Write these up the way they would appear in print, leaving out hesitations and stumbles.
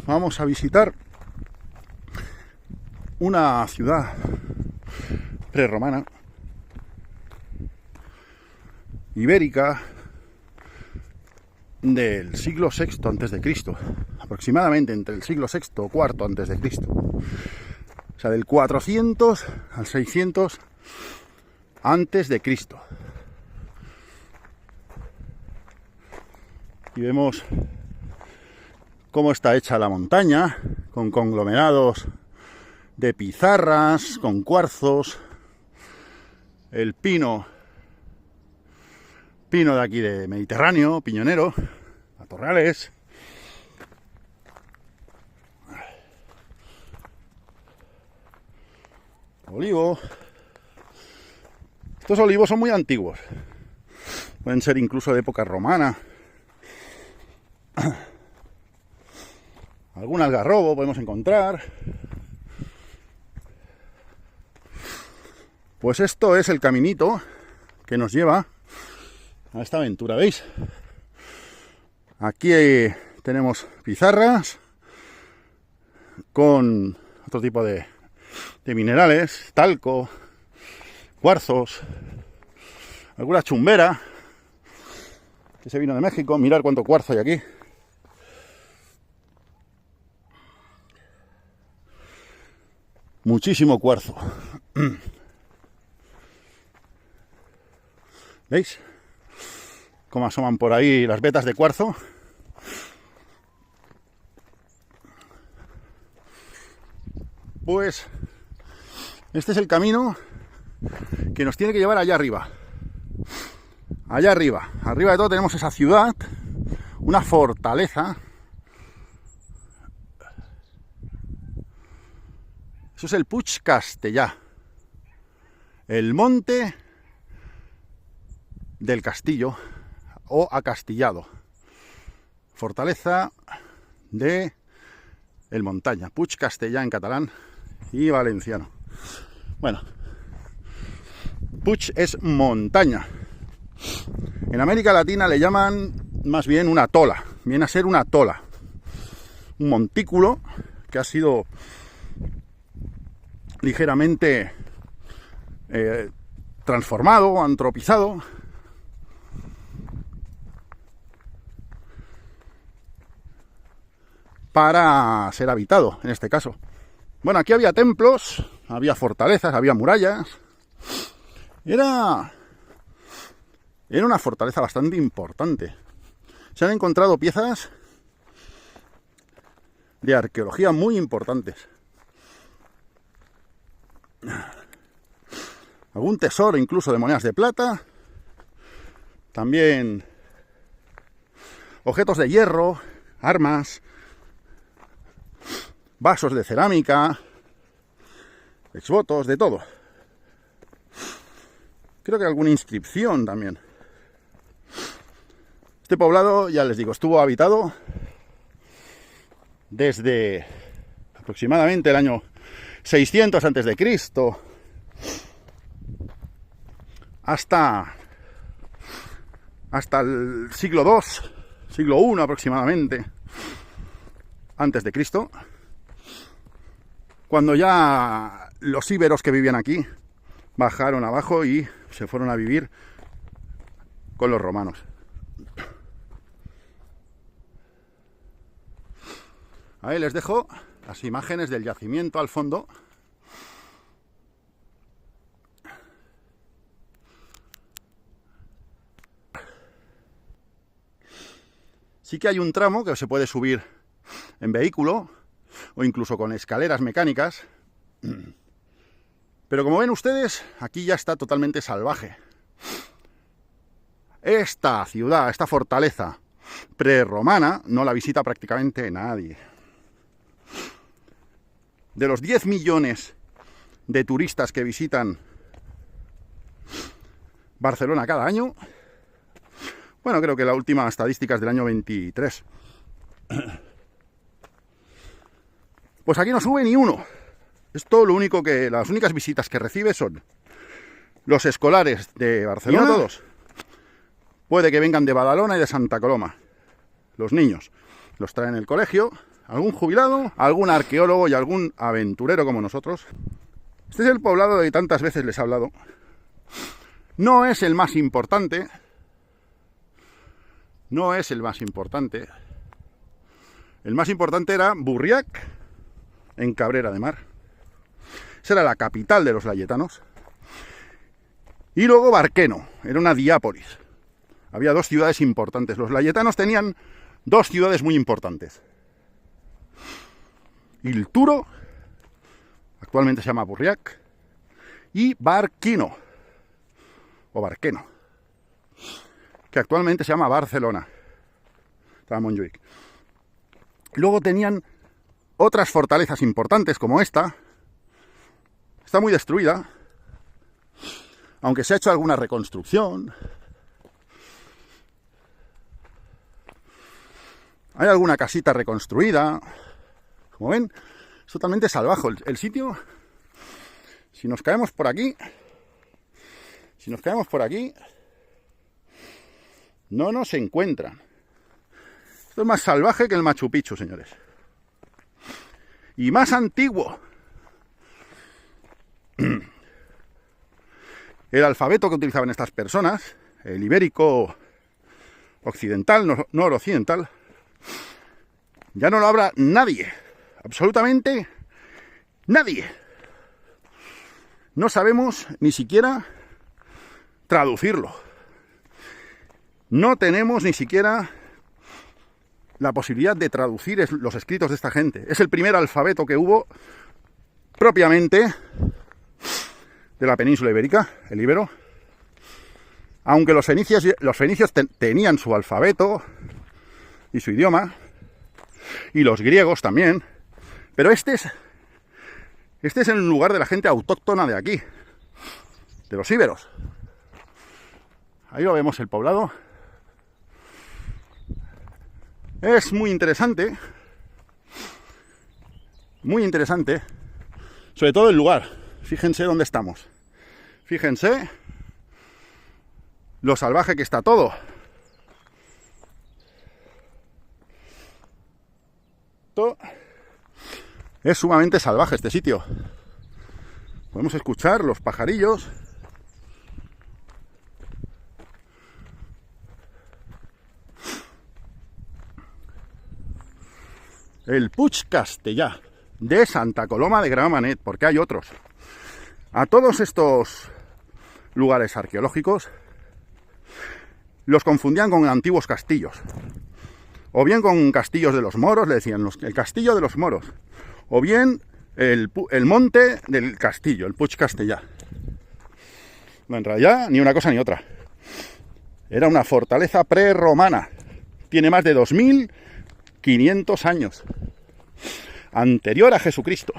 Vamos a visitar una ciudad prerromana, ibérica, del siglo VI a.C., aproximadamente entre el siglo VI o IV a.C., o sea, del 400 al 600 a.C. Y vemos cómo está hecha la montaña, con conglomerados de pizarras, con cuarzos, el pino de aquí de Mediterráneo, piñonero, matorrales. Olivo. Estos olivos son muy antiguos. Pueden ser incluso de época romana. Algún algarrobo podemos encontrar. Pues esto es el caminito que nos lleva a esta aventura, ¿veis? Aquí tenemos pizarras con otro tipo de minerales, talco, cuarzos, alguna chumbera que se vino de México. Mirad cuánto cuarzo hay aquí. Muchísimo cuarzo. ¿Veis cómo asoman por ahí las vetas de cuarzo? Pues este es el camino que nos tiene que llevar allá arriba. Allá arriba. Arriba de todo tenemos esa ciudad, una fortaleza. Eso es el Puig Castellar, el monte del castillo o acastillado. Fortaleza de el Montaña, Puig Castellar en catalán y valenciano. Bueno, Puig es montaña. En América Latina le llaman más bien una tola, viene a ser una tola, un montículo que ha sido ligeramente transformado, antropizado, para ser habitado, en este caso. Bueno, aquí había templos, había fortalezas, había murallas. Era una fortaleza bastante importante. Se han encontrado piezas de arqueología muy importantes. Algún tesoro incluso de monedas de plata. También objetos de hierro, armas, vasos de cerámica, exvotos, de todo. Creo que alguna inscripción también. Este poblado, ya les digo, estuvo habitado desde aproximadamente el año 600 a.C. hasta el siglo II, siglo I aproximadamente, antes de Cristo, cuando ya los íberos que vivían aquí bajaron abajo y se fueron a vivir con los romanos. Ahí les dejo las imágenes del yacimiento al fondo. Sí que hay un tramo que se puede subir en vehículo o incluso con escaleras mecánicas. Pero como ven ustedes, aquí ya está totalmente salvaje. Esta ciudad, esta fortaleza prerromana, no la visita prácticamente nadie. De los 10 millones de turistas que visitan Barcelona cada año, bueno, creo que la última estadística es del año 23. Pues aquí no sube ni uno. Esto lo único que, las únicas visitas que recibe son los escolares de Barcelona, no todos. Puede que vengan de Badalona y de Santa Coloma. Los niños los traen el colegio algún jubilado, algún arqueólogo y algún aventurero como nosotros. Este es el poblado de que tantas veces les he hablado. No es el más importante. No es el más importante. El más importante era Burriac, en Cabrera de Mar. Esa era la capital de los layetanos. Y luego Barqueno, era una diápolis. Había dos ciudades importantes. Los layetanos tenían dos ciudades muy importantes. Ilturo, actualmente se llama Burriac, y Barquino, o Barqueno, que actualmente se llama Barcelona. Estaba Montjuic. Luego tenían otras fortalezas importantes como esta. Está muy destruida, aunque se ha hecho alguna reconstrucción. Hay alguna casita reconstruida. Como ven, es totalmente salvaje el sitio. Si nos caemos por aquí, no nos encuentran. Esto es más salvaje que el Machu Picchu, señores. Y más antiguo. El alfabeto que utilizaban estas personas, el ibérico occidental, no noroccidental, ya no lo habla nadie. Absolutamente nadie. No sabemos ni siquiera traducirlo. No tenemos ni siquiera la posibilidad de traducir los escritos de esta gente. Es el primer alfabeto que hubo propiamente de la península ibérica, el íbero. Aunque los fenicios tenían su alfabeto y su idioma, y los griegos también, pero este es el lugar de la gente autóctona de aquí, de los íberos. Ahí lo vemos, el poblado. Es muy interesante, sobre todo el lugar. Fíjense dónde estamos. Fíjense lo salvaje que está todo. Es sumamente salvaje este sitio. Podemos escuchar los pajarillos. El Puig Castellà de Santa Coloma de Gramenet, porque hay otros. A todos estos lugares arqueológicos los confundían con antiguos castillos, o bien con castillos de los moros, le decían el castillo de los moros, o bien el monte del castillo, el Puig Castellà. No, en realidad ni una cosa ni otra. Era una fortaleza prerromana. Tiene más de 2500 años. Anterior a Jesucristo.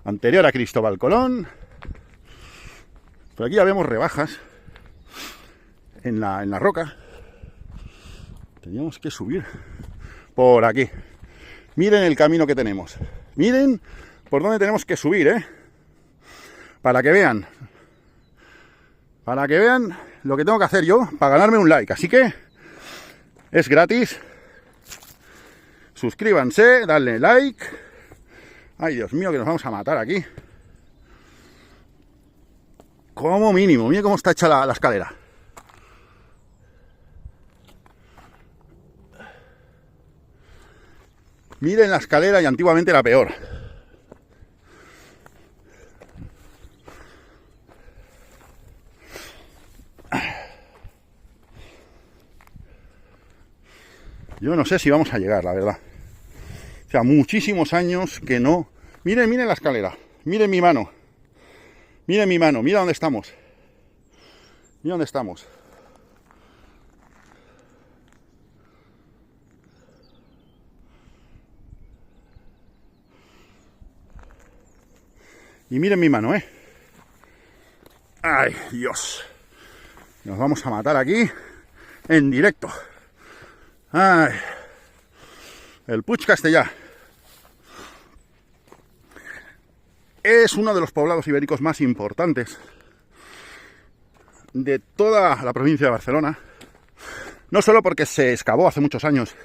Anterior a Cristóbal Colón. Por aquí ya vemos rebajas en la roca. Teníamos que subir por aquí. Miren el camino que tenemos. Miren por dónde tenemos que subir, para que vean. Para que vean lo que tengo que hacer yo para ganarme un like. Así que es gratis. Suscríbanse, dadle like. Ay, Dios mío, que nos vamos a matar aquí. Como mínimo. Mira cómo está hecha la escalera. Miren la escalera, y antiguamente era peor. Yo no sé si vamos a llegar, la verdad. O sea, muchísimos años que no. Miren, miren la escalera. Miren mi mano. Miren mi mano. Mira dónde estamos. Mira dónde estamos. Y miren mi mano, ¡Ay, Dios! Nos vamos a matar aquí en directo. ¡Ay! El Puig Castellà. Es uno de los poblados ibéricos más importantes de toda la provincia de Barcelona. No solo porque se excavó hace muchos años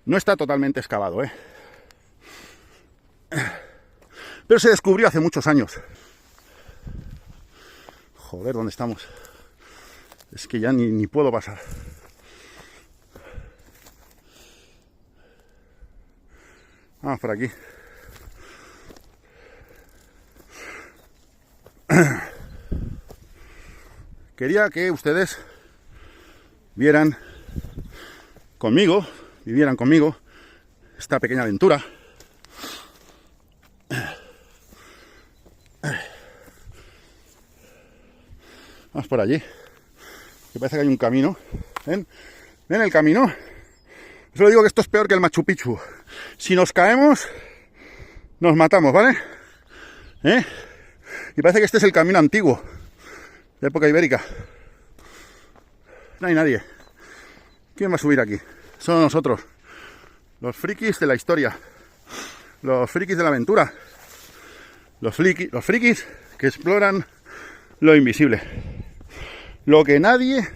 No está totalmente excavado, ¿eh? Pero se descubrió hace muchos años. Joder, ¿dónde estamos? Es que ya ni puedo pasar. Vamos por aquí. Quería que ustedes vivieran conmigo esta pequeña aventura. Vamos por allí. Que parece que hay un camino. ¿Ven? ¿Ven el camino? Solo digo que esto es peor que el Machu Picchu. Si nos caemos, nos matamos, ¿vale? Y parece que este es el camino antiguo, de época ibérica. No hay nadie. ¿Quién va a subir aquí? Somos nosotros, los frikis de la historia, los frikis de la aventura, los frikis que exploran lo invisible, lo que nadie,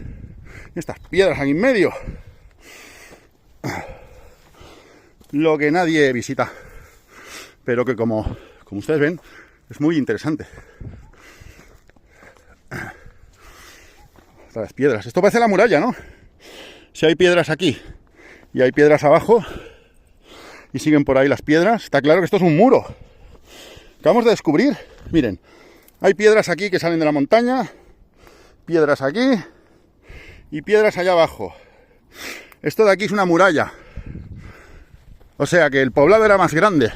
estas piedras aquí en medio, lo que nadie visita, pero que como ustedes ven es muy interesante. Las piedras, esto parece la muralla, ¿no? Si hay piedras aquí y hay piedras abajo y siguen por ahí las piedras, está claro que esto es un muro. Acabamos de descubrir, miren, hay piedras aquí que salen de la montaña, piedras aquí y piedras allá abajo. Esto de aquí es una muralla. O sea que el poblado era más grande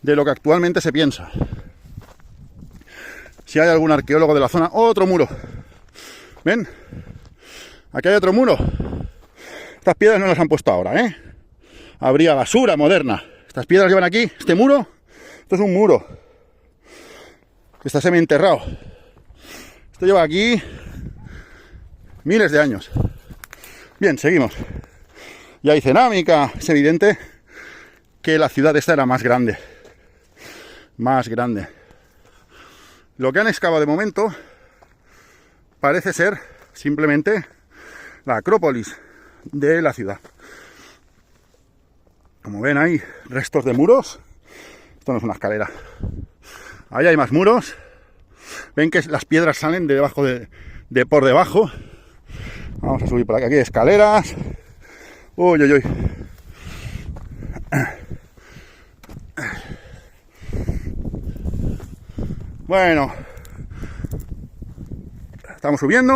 de lo que actualmente se piensa. Si hay algún arqueólogo de la zona, otro muro. ¿Ven? Aquí hay otro muro. Estas piedras no las han puesto ahora, ¿eh? Habría basura moderna. Estas piedras llevan aquí, este muro. Esto es un muro que está semienterrado. Esto lleva aquí miles de años. Bien, seguimos. Y hay cerámica. Es evidente que la ciudad esta era más grande. Más grande. Lo que han excavado de momento parece ser simplemente la Acrópolis de la ciudad. Como ven, hay restos de muros. Esto no es una escalera. Ahí hay más muros. Ven que las piedras salen de debajo de por debajo. Vamos a subir por aquí. Aquí hay escaleras. Uy, uy, uy. Bueno, estamos subiendo.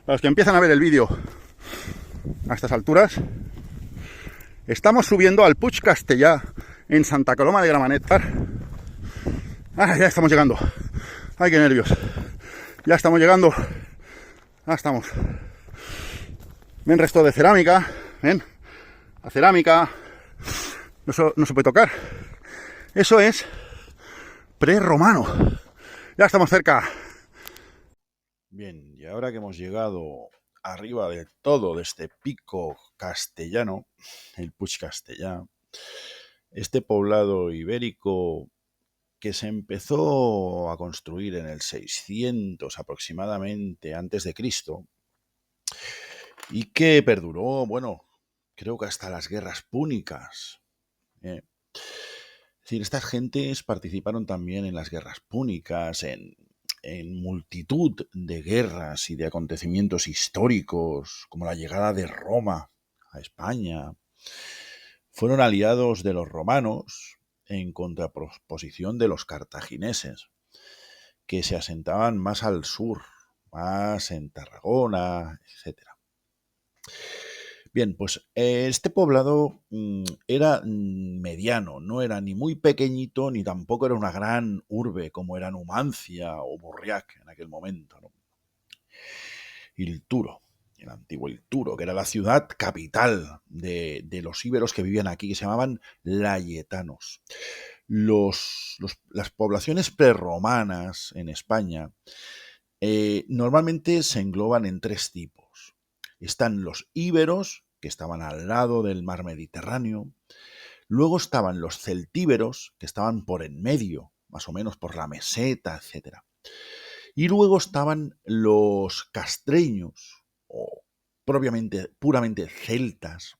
Para los que empiezan a ver el vídeo a estas alturas, estamos subiendo al Puig Castellar en Santa Coloma de Gramenet. Ya estamos llegando. Ay, qué nervios. Ya estamos llegando. Estamos. Ven resto de cerámica. Ven. La cerámica. Eso no se puede tocar. Eso es prerromano. Ya estamos cerca. Bien, y ahora que hemos llegado arriba de todo de este pico castellano, el Puig Castellar, este poblado ibérico que se empezó a construir en el 600 aproximadamente antes de Cristo y que perduró, bueno, creo que hasta las guerras púnicas. Es decir, estas gentes participaron también en las guerras púnicas, en multitud de guerras y de acontecimientos históricos, como la llegada de Roma a España. Fueron aliados de los romanos en contraposición de los cartagineses, que se asentaban más al sur, más en Tarragona, etc. Bien, pues este poblado era mediano, no era ni muy pequeñito ni tampoco era una gran urbe como era Numancia o Burriac en aquel momento, ¿no? Ilturo, el antiguo Ilturo, que era la ciudad capital de los íberos que vivían aquí, que se llamaban layetanos. Las poblaciones prerromanas en España normalmente se engloban en tres tipos. Están los íberos, que estaban al lado del mar Mediterráneo. Luego estaban los celtíberos, que estaban por en medio, más o menos por la meseta, etc. Y luego estaban los castreños, o puramente celtas,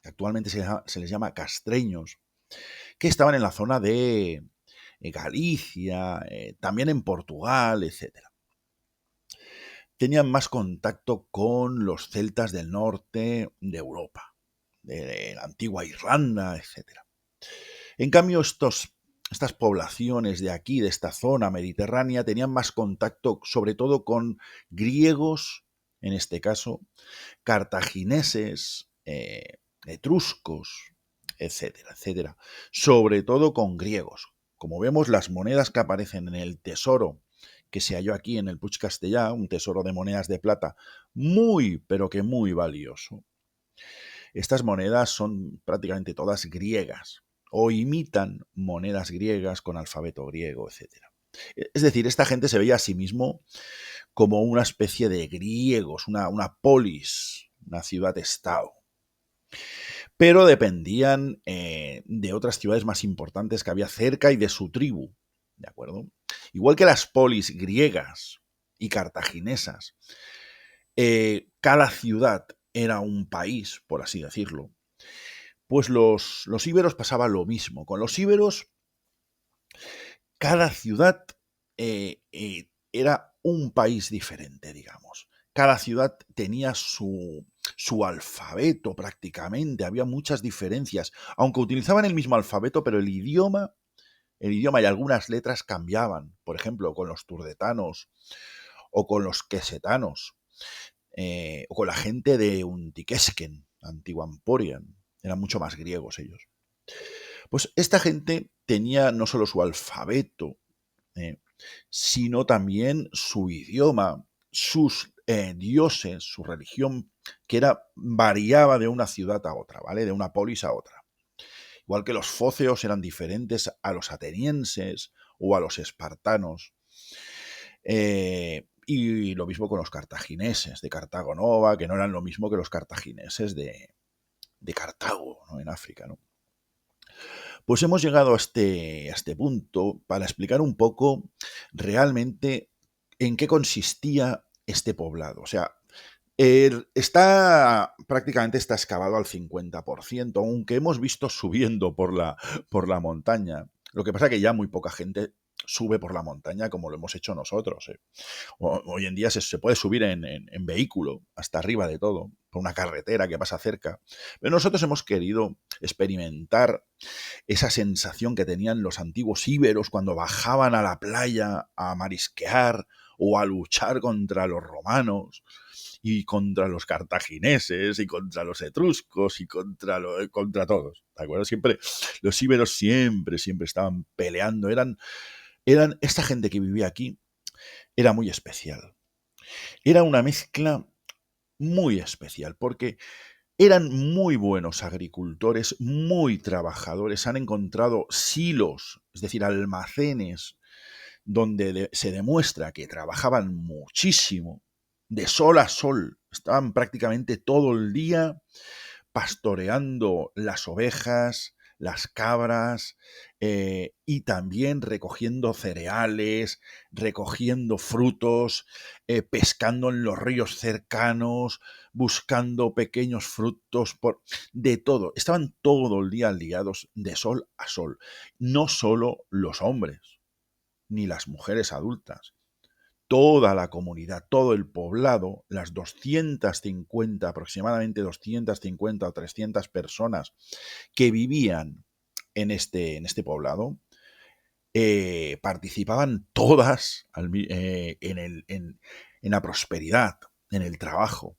que actualmente se les llama castreños, que estaban en la zona de Galicia, también en Portugal, etcétera. Tenían más contacto con los celtas del norte de Europa, de la antigua Irlanda, etcétera. En cambio, estas poblaciones de aquí, de esta zona mediterránea, tenían más contacto sobre todo con griegos, en este caso, cartagineses, etruscos, etcétera, etcétera. Sobre todo con griegos. Como vemos, las monedas que aparecen en el tesoro que se halló aquí en el Puig Castellar, un tesoro de monedas de plata muy, pero que muy valioso. Estas monedas son prácticamente todas griegas o imitan monedas griegas con alfabeto griego, etcétera. Es decir, esta gente se veía a sí mismo como una especie de griegos, una polis, una ciudad-estado. Pero dependían de otras ciudades más importantes que había cerca y de su tribu, ¿de acuerdo? Igual que las polis griegas y cartaginesas, cada ciudad era un país, por así decirlo, pues los íberos pasaba lo mismo. Con los íberos, cada ciudad era un país diferente, digamos. Cada ciudad tenía su alfabeto prácticamente, había muchas diferencias, aunque utilizaban el mismo alfabeto, pero el idioma y algunas letras cambiaban. Por ejemplo, con los turdetanos o con los quesetanos, o con la gente de Untiquesken, Antigua Emporian, eran mucho más griegos ellos. Pues esta gente tenía no solo su alfabeto, sino también su idioma, sus dioses, su religión, que variaba de una ciudad a otra, ¿vale? De una polis a otra. Igual que los fóceos eran diferentes a los atenienses o a los espartanos. Y lo mismo con los cartagineses de Cartago Nova, que no eran lo mismo que los cartagineses de Cartago, ¿no? En África, ¿no? Pues hemos llegado a este punto para explicar un poco realmente en qué consistía este poblado. O sea, prácticamente está excavado al 50%, aunque hemos visto subiendo por la montaña. Lo que pasa es que ya muy poca gente sube por la montaña como lo hemos hecho nosotros. Hoy en día se puede subir en vehículo hasta arriba de todo, por una carretera que pasa cerca. Pero nosotros hemos querido experimentar esa sensación que tenían los antiguos íberos cuando bajaban a la playa a marisquear o a luchar contra los romanos y contra los cartagineses y contra los etruscos y contra todos, ¿de acuerdo? Siempre, los íberos siempre estaban peleando, eran esta gente que vivía aquí era muy especial. Era una mezcla muy especial porque eran muy buenos agricultores, muy trabajadores, han encontrado silos, es decir, almacenes, donde se demuestra que trabajaban muchísimo, de sol a sol, estaban prácticamente todo el día pastoreando las ovejas, las cabras, y también recogiendo cereales, recogiendo frutos, pescando en los ríos cercanos, buscando pequeños frutos, de todo. Estaban todo el día liados de sol a sol. No solo los hombres, ni las mujeres adultas. Toda la comunidad, todo el poblado, las 250, aproximadamente 250 o 300 personas que vivían en este poblado, participaban todas en la prosperidad, en el trabajo.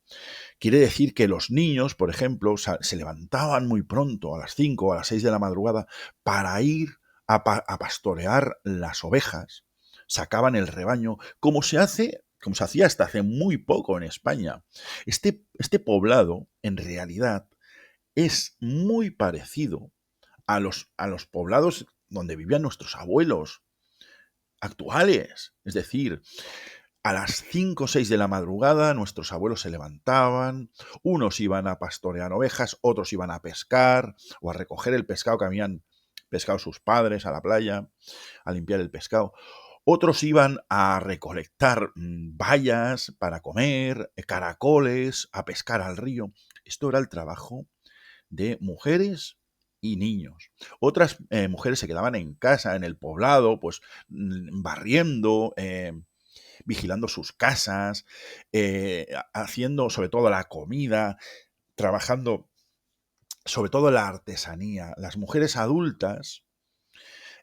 Quiere decir que los niños, por ejemplo, se levantaban muy pronto, a las 5 o a las 6 de la madrugada, para ir a pastorear las ovejas. Sacaban el rebaño, como se hacía hasta hace muy poco en España. Este poblado, en realidad, es muy parecido a los poblados donde vivían nuestros abuelos actuales. Es decir, a las 5 o 6 de la madrugada nuestros abuelos se levantaban, unos iban a pastorear ovejas, otros iban a pescar o a recoger el pescado que habían pescado sus padres a la playa, a limpiar el pescado. Otros iban a recolectar bayas para comer, caracoles, a pescar al río. Esto era el trabajo de mujeres y niños. Otras mujeres se quedaban en casa, en el poblado, pues barriendo, vigilando sus casas, haciendo sobre todo la comida, trabajando sobre todo la artesanía. Las mujeres adultas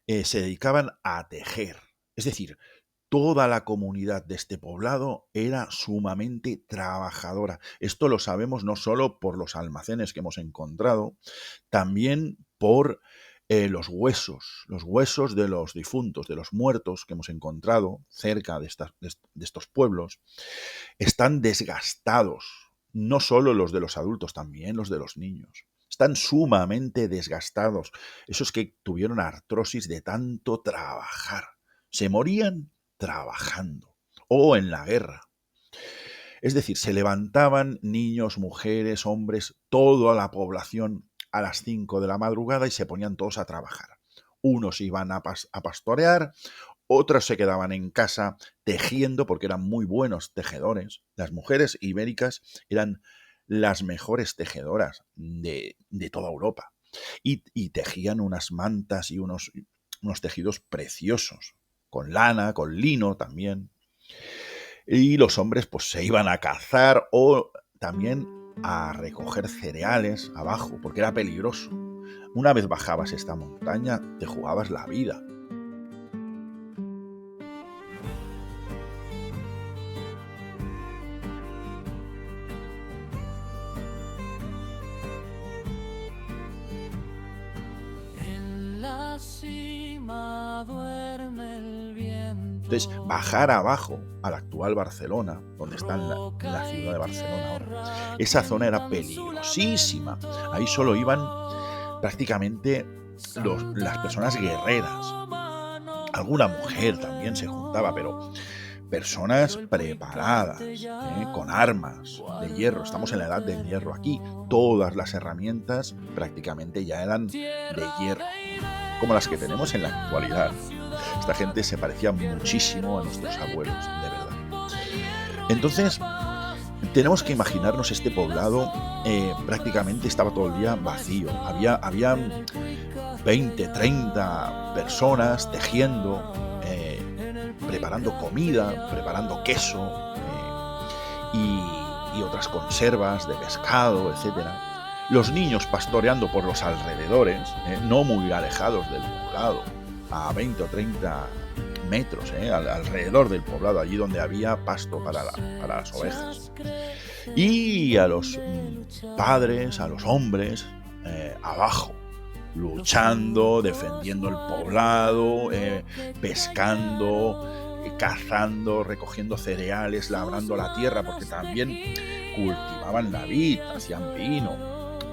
se dedicaban a tejer. Es decir, toda la comunidad de este poblado era sumamente trabajadora. Esto lo sabemos no solo por los almacenes que hemos encontrado, también por los huesos de los difuntos, de los muertos que hemos encontrado cerca de estos pueblos, están desgastados. No solo los de los adultos, también los de los niños. Están sumamente desgastados. Esos que tuvieron artrosis de tanto trabajar. Se morían trabajando o en la guerra. Es decir, se levantaban niños, mujeres, hombres, toda la población a las 5 de la madrugada y se ponían todos a trabajar. Unos iban a pastorear, otros se quedaban en casa tejiendo porque eran muy buenos tejedores. Las mujeres ibéricas eran las mejores tejedoras de toda Europa y tejían unas mantas y unos tejidos preciosos, con lana, con lino también. Y los hombres pues se iban a cazar o también a recoger cereales abajo, porque era peligroso. Una vez bajabas esta montaña, te jugabas la vida. Entonces, bajar abajo a la actual Barcelona, donde está la ciudad de Barcelona ahora, esa zona era peligrosísima. Ahí solo iban prácticamente las personas guerreras. Alguna mujer también se juntaba, pero personas preparadas, con armas de hierro. Estamos en la edad del hierro aquí. Todas las herramientas prácticamente ya eran de hierro, como las que tenemos en la actualidad. Esta gente se parecía muchísimo a nuestros abuelos, de verdad. Entonces, tenemos que imaginarnos este poblado, prácticamente estaba todo el día vacío. Había 20, 30 personas tejiendo, preparando comida, preparando queso y otras conservas de pescado, etcétera. Los niños pastoreando por los alrededores, no muy alejados del poblado, a 20 o 30 metros, alrededor del poblado, allí donde había pasto para las ovejas. Y a los padres, a los hombres, abajo, luchando, defendiendo el poblado, pescando, cazando, recogiendo cereales, labrando la tierra, porque también cultivaban la vid, hacían vino.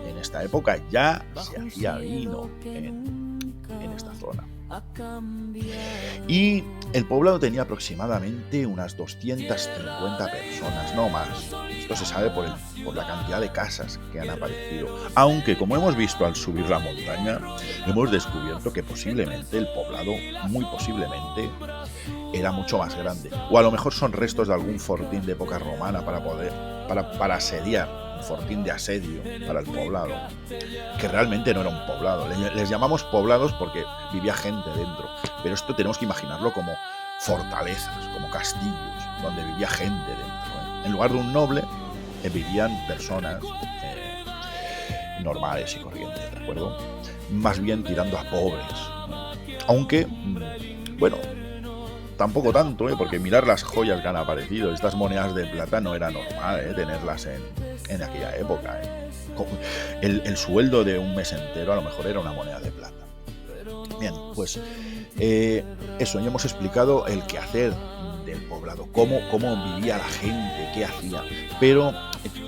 En esta época ya se hacía vino en esta zona. Y el poblado tenía aproximadamente unas 250 personas, no más. Esto se sabe por la cantidad de casas que han aparecido. Aunque, como hemos visto al subir la montaña, hemos descubierto que posiblemente el poblado, muy posiblemente, era mucho más grande. O a lo mejor son restos de algún fortín de época romana para asediar, un fortín de asedio para el poblado, que realmente no era un poblado. Les llamamos poblados porque vivía gente dentro, pero esto tenemos que imaginarlo como fortalezas, como castillos, donde vivía gente dentro. En lugar de un noble, vivían personas normales y corrientes, ¿de acuerdo? Más bien tirando a pobres. Aunque, bueno, tampoco tanto, porque mirar las joyas que han aparecido, estas monedas de plata no era normal tenerlas en aquella época. El sueldo de un mes entero a lo mejor era una moneda de plata. Bien, pues eso, ya hemos explicado el quehacer del poblado, cómo vivía la gente, qué hacía, pero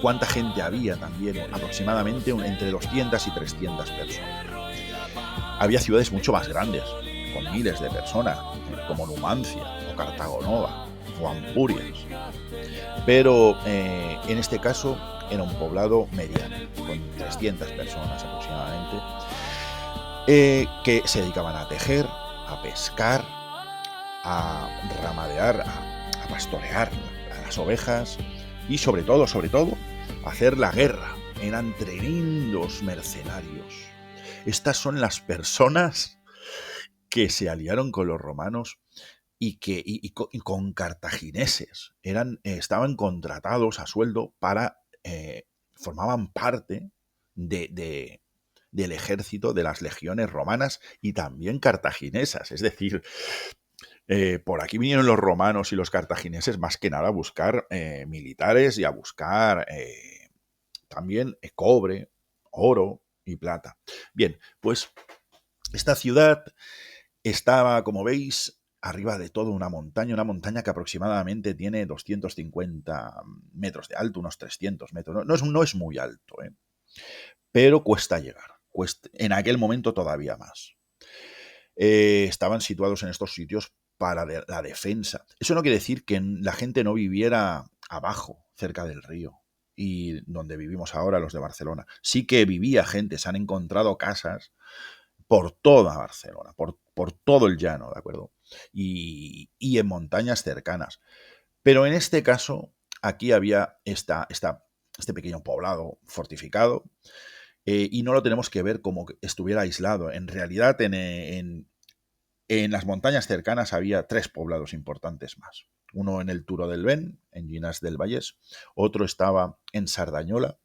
cuánta gente había también, aproximadamente entre 200 y 300 personas. Había ciudades mucho más grandes, con miles de personas, como Numancia o Cartago Nova o Ampurias, pero en este caso era un poblado mediano, con 300 personas aproximadamente, que se dedicaban a tejer, a pescar, a ramadear, a pastorear a las ovejas y sobre todo, a hacer la guerra. eran tremendos mercenarios. Estas son las personas que se aliaron con los romanos y con cartagineses. Estaban contratados a sueldo formaban parte del ejército de las legiones romanas y también cartaginesas. Es decir, por aquí vinieron los romanos y los cartagineses más que nada a buscar militares y a buscar también cobre, oro y plata. Bien, pues esta ciudad estaba, como veis, arriba de todo una montaña que aproximadamente tiene 250 metros de alto, unos 300 metros. No es muy alto, pero cuesta llegar. En aquel momento todavía más. Estaban situados en estos sitios para la defensa. Eso no quiere decir que la gente no viviera abajo, cerca del río, y donde vivimos ahora los de Barcelona. Sí que vivía gente, se han encontrado casas por toda Barcelona, por todo el llano, ¿de acuerdo? Y en montañas cercanas. Pero en este caso, aquí había este pequeño poblado fortificado, y no lo tenemos que ver como que estuviera aislado. En realidad, en las montañas cercanas había 3 poblados importantes más. Uno en el Turó del Ben, en Llinars del Vallès, otro estaba en Sardañola,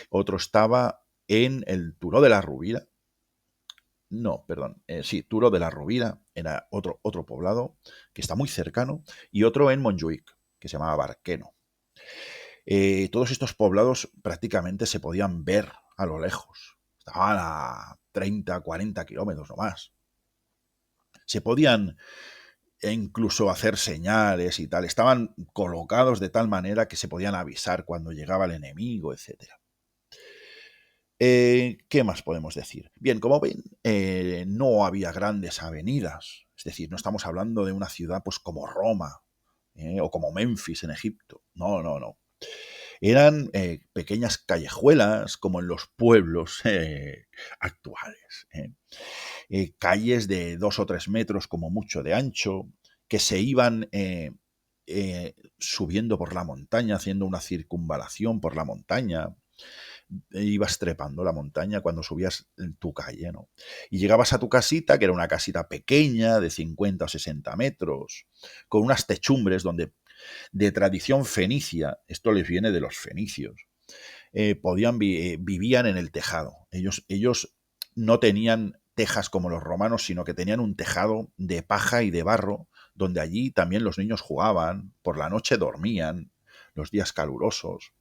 otro estaba en el Turó de la Rovira. No, perdón, sí, Turó de la Rovira era otro poblado que está muy cercano, y otro en Montjuïc, que se llamaba Barqueno. Todos estos poblados prácticamente se podían ver a lo lejos. Estaban a 30, 40 kilómetros no más. Se podían incluso hacer señales y tal. Estaban colocados de tal manera que se podían avisar cuando llegaba el enemigo, etc. ¿Qué más podemos decir? Bien, como ven, no había grandes avenidas. Es decir, no estamos hablando de una ciudad pues como Roma o como Memphis en Egipto. No, no, no. Eran pequeñas callejuelas como en los pueblos actuales. Calles de 2 o 3 metros como mucho de ancho, que se iban subiendo por la montaña, haciendo una circunvalación por la montaña. Ibas trepando la montaña cuando subías en tu calle, ¿no? Y llegabas a tu casita, que era una casita pequeña de 50 o 60 metros, con unas techumbres donde, de tradición fenicia, esto les viene de los fenicios, vivían en el tejado. Ellos no tenían tejas como los romanos, sino que tenían un tejado de paja y de barro, donde allí también los niños jugaban, por la noche dormían, los días calurosos,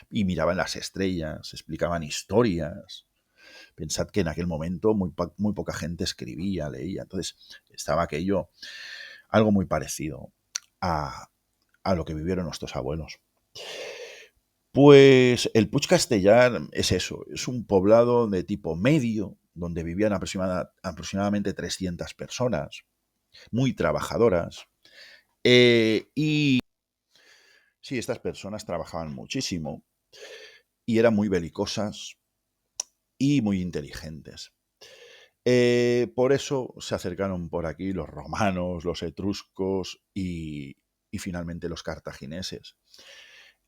y miraban las estrellas, explicaban historias. Pensad que en aquel momento muy poca gente escribía, leía, entonces estaba aquello algo muy parecido a lo que vivieron nuestros abuelos. Pues el Puig Castellar es eso, es un poblado de tipo medio, donde vivían aproximadamente 300 personas, muy trabajadoras, y sí, estas personas trabajaban muchísimo y eran muy belicosas y muy inteligentes. Por eso se acercaron por aquí los romanos, los etruscos y finalmente los cartagineses.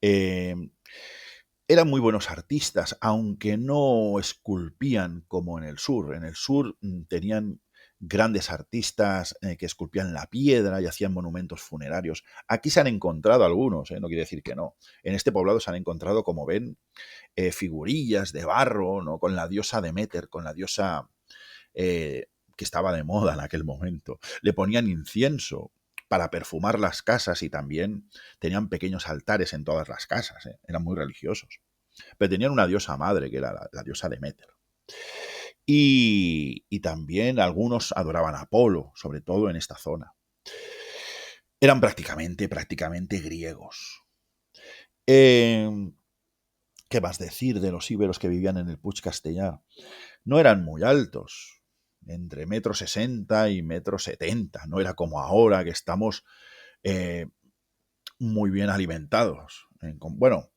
Eran muy buenos artistas, aunque no esculpían como en el sur. En el sur tenían grandes artistas que esculpían la piedra y hacían monumentos funerarios. Aquí se han encontrado algunos, no quiere decir que no. En este poblado se han encontrado, como ven, figurillas de barro, ¿no? Con la diosa Deméter, con la diosa que estaba de moda en aquel momento. Le ponían incienso para perfumar las casas y también tenían pequeños altares en todas las casas, eran muy religiosos. Pero tenían una diosa madre, que era la diosa Deméter. Y también algunos adoraban a Apolo, sobre todo en esta zona. Eran prácticamente griegos. ¿Qué más decir de los íberos que vivían en el Puig Castellar? No eran muy altos, entre 1,60 m y 1,70 m. No era como ahora que estamos muy bien alimentados. Bueno,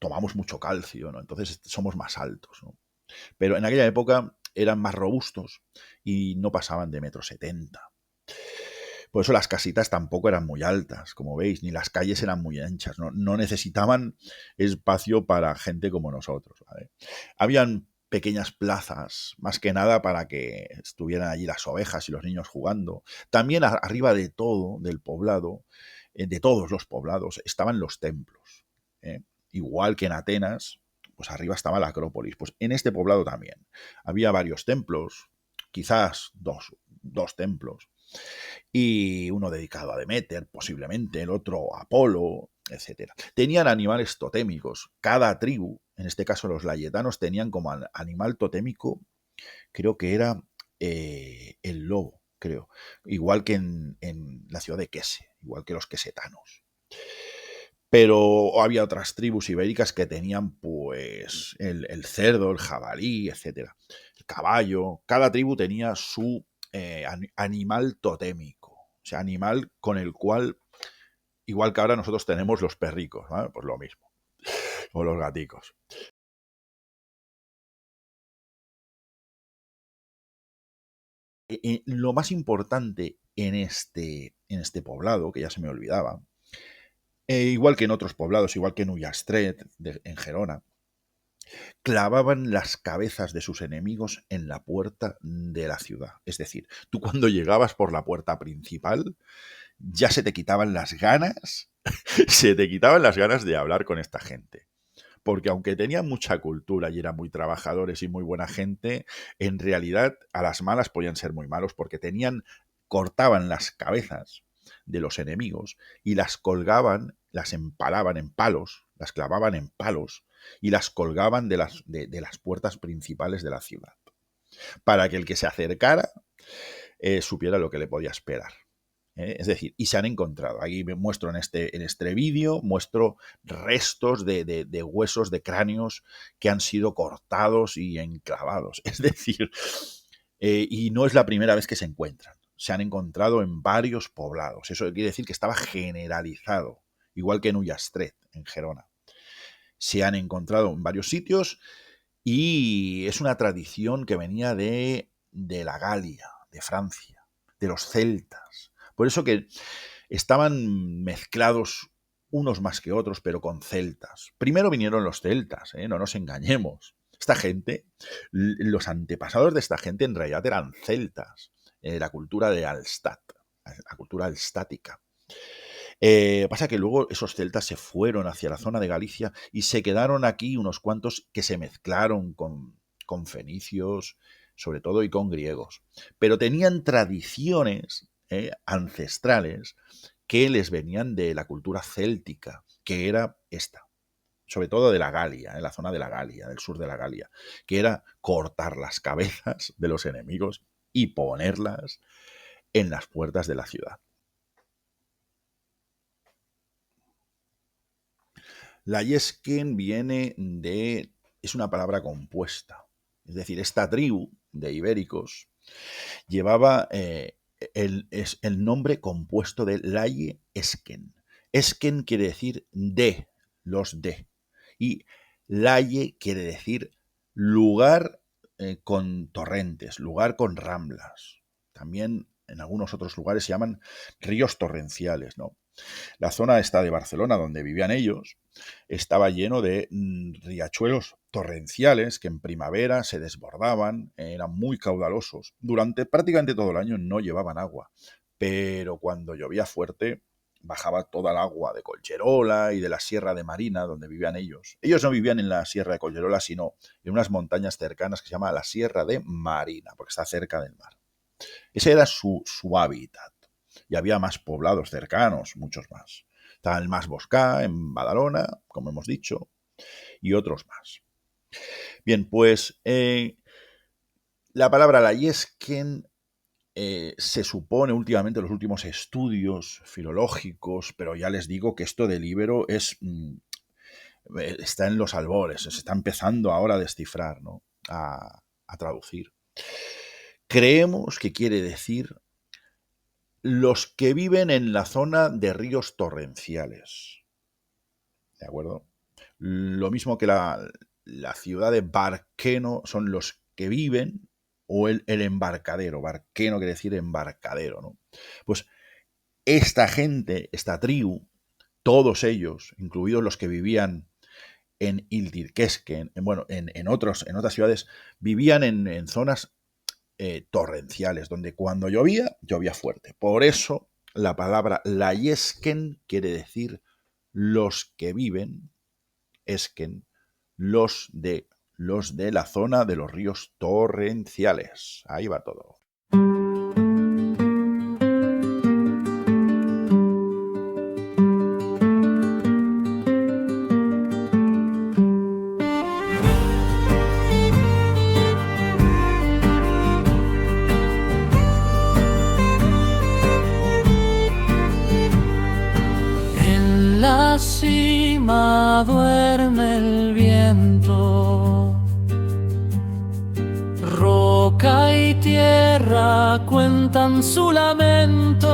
tomamos mucho calcio, ¿no? Entonces somos más altos, ¿no? Pero en aquella época eran más robustos y no pasaban de 1,70 m. Por eso las casitas tampoco eran muy altas, como veis, ni las calles eran muy anchas, no necesitaban espacio para gente como nosotros, ¿vale? Habían pequeñas plazas, más que nada para que estuvieran allí las ovejas y los niños jugando. También arriba de todo, del poblado, de todos los poblados, estaban los templos. ¿Eh? Igual que en Atenas, pues arriba estaba la Acrópolis. Pues en este poblado también. Había varios templos, quizás dos templos, y uno dedicado a Deméter, posiblemente, el otro a Apolo, etcétera. Tenían animales totémicos. Cada tribu, en este caso los layetanos, tenían como animal totémico, creo que era el lobo, creo. Igual que en la ciudad de Quese, igual que los quesetanos. Pero había otras tribus ibéricas que tenían, pues, el cerdo, el jabalí, etcétera. El caballo. Cada tribu tenía su animal totémico. O sea, animal con el cual, igual que ahora nosotros tenemos los perricos, ¿vale? Pues lo mismo. O los gaticos. Lo más importante en este poblado, que ya se me olvidaba, igual que en otros poblados, igual que en Ullastret, en Gerona, clavaban las cabezas de sus enemigos en la puerta de la ciudad. Es decir, tú cuando llegabas por la puerta principal, ya se te quitaban las ganas, se te quitaban las ganas de hablar con esta gente. Porque aunque tenían mucha cultura y eran muy trabajadores y muy buena gente, en realidad a las malas podían ser muy malos porque cortaban las cabezas de los enemigos y las colgaban, las empalaban en palos, las clavaban en palos y las colgaban de las puertas principales de la ciudad, para que el que se acercara supiera lo que le podía esperar. Es decir, y se han encontrado. Aquí me muestro en este vídeo, muestro restos de huesos, de cráneos que han sido cortados y enclavados. Es decir, y no es la primera vez que se encuentran. Se han encontrado en varios poblados. Eso quiere decir que estaba generalizado, igual que en Ullastret, en Gerona. Se han encontrado en varios sitios y es una tradición que venía de la Galia, de Francia, de los celtas. Por eso que estaban mezclados unos más que otros, pero con celtas. Primero vinieron los celtas, no nos engañemos. Esta gente, los antepasados de esta gente en realidad eran celtas, la cultura de Alstat, la cultura alstática. Pasa que luego esos celtas se fueron hacia la zona de Galicia y se quedaron aquí unos cuantos que se mezclaron con fenicios, sobre todo, y con griegos. Pero tenían tradiciones ancestrales que les venían de la cultura céltica, que era esta, sobre todo de la Galia, en la zona de la Galia, del sur de la Galia, que era cortar las cabezas de los enemigos y ponerlas en las puertas de la ciudad. La yesken es una palabra compuesta. Es decir, esta tribu de ibéricos llevaba el nombre compuesto de Laie Esken. Esken quiere decir de, los de. Y Laie quiere decir lugar con torrentes, lugar con ramblas. También en algunos otros lugares se llaman ríos torrenciales, ¿no? La zona esta de Barcelona, donde vivían ellos, estaba lleno de riachuelos torrenciales que en primavera se desbordaban, eran muy caudalosos. Durante prácticamente todo el año no llevaban agua, pero cuando llovía fuerte bajaba toda el agua de Collserola y de la Sierra de Marina, donde vivían ellos. Ellos no vivían en la Sierra de Collserola, sino en unas montañas cercanas que se llama la Sierra de Marina, porque está cerca del mar. Ese era su hábitat. Y había más poblados cercanos, muchos más. Estaba el Mas Boscà, en Badalona, como hemos dicho, y otros más. Bien, pues la palabra layesken se supone últimamente en los últimos estudios filológicos, pero ya les digo que esto del íbero está en los albores, se está empezando ahora a descifrar, ¿no? a traducir. Creemos que quiere decir los que viven en la zona de ríos torrenciales. ¿De acuerdo? Lo mismo que la ciudad de Barqueno son los que viven, o el embarcadero. Barqueno quiere decir embarcadero, ¿no? Pues esta gente, esta tribu, todos ellos, incluidos los que vivían en Ildirkesken, en otras ciudades, vivían en zonas torrenciales, donde cuando llovía, llovía fuerte. Por eso la palabra Layesken quiere decir los que viven, Esken, los de la zona de los ríos torrenciales. Ahí va todo. En la cima duerme el viento, roca y tierra cuentan su lamento.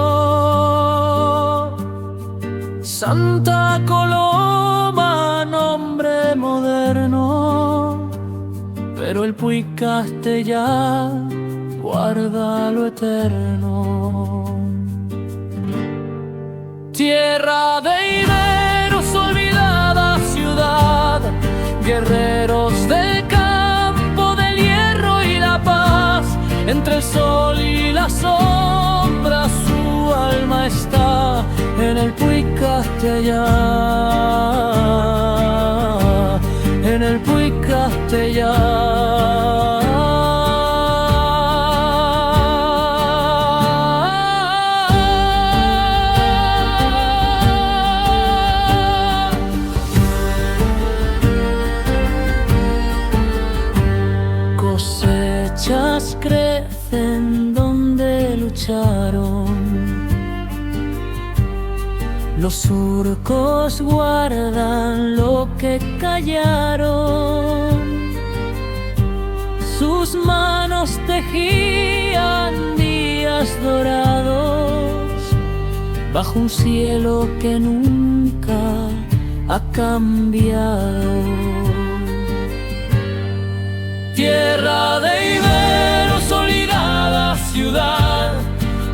Santa Coloma, nombre moderno, pero el Puig Castellà guarda lo eterno. Tierra de iberos, olvidada ciudad, guerreros del campo del hierro y la paz. Entre el sol y la sombra su alma está en el Puig Castellà, en el Puig Castellà. Cosechas crecen donde lucharon, los surcos guardan lo que callaron. Sus manos tejían días dorados bajo un cielo que nunca ha cambiado. Tierra de iberos, olvidada ciudad,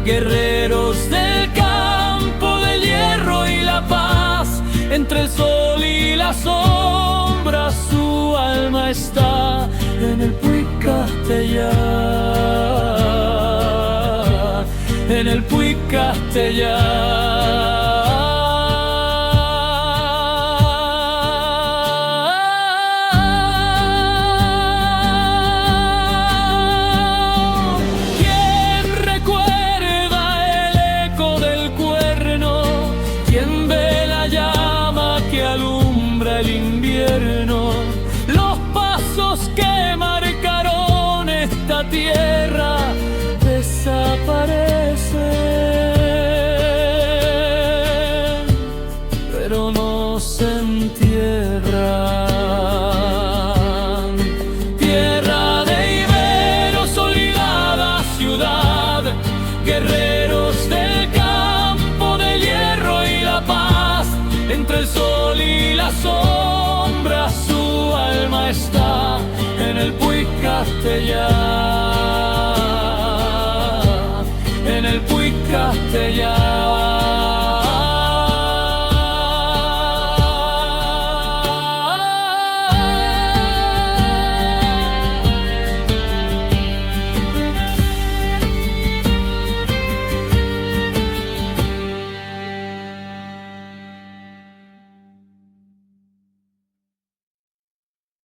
guerreros del campo del hierro y la paz. Entre el sol y la sombra su alma está en el Puig Castellà, en el Puig Castellà. El invierno, los pasos que marcaron esta tierra desaparecen, pero no se entierran. Tierra de iberos, olvidada ciudad, guerreros del campo del hierro y la paz. Entre el sol y la sombra su alma está en el Puig Castellà, en el Puig Castellà.